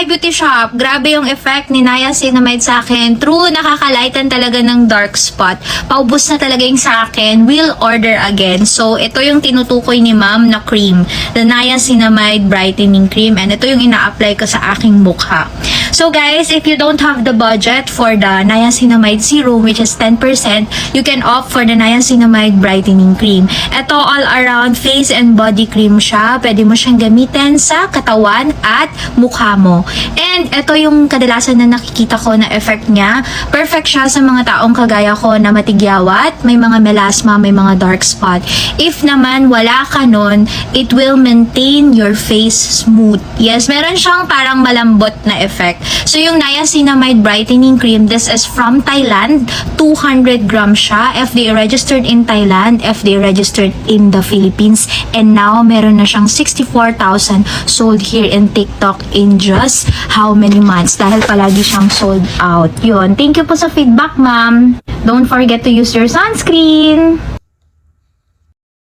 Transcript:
my beauty shop, grabe yung effect ni niacinamide sa akin. True, nakakalighten talaga ng dark spot. Paubos na talaga yung sa akin. Will order again. So, ito yung tinutukoy ni ma'am na cream. The niacinamide brightening cream. And ito yung ina-apply ko sa aking mukha. So guys, if you don't have the budget for the niacinamide serum, which is 10%, you can opt for the niacinamide brightening cream. Ito all around face and body cream siya. Pwede mo siyang gamitin sa katawan at mukha mo. And ito yung kadalasan na nakikita ko na effect niya. Perfect siya sa mga taong kagaya ko na matigyawat, may mga melasma, may mga dark spot. If naman wala ka nun, it will maintain your face smooth. Yes, meron siyang parang malambot na effect. So yung niacinamide brightening cream, this is from Thailand. 200 grams siya. FDA registered in Thailand, FDA registered in the Philippines, and now meron na siyang 64,000 sold here in TikTok in just how many months, dahil palagi siyang sold out. Yun. Thank you po sa feedback, ma'am. Don't forget to use your sunscreen.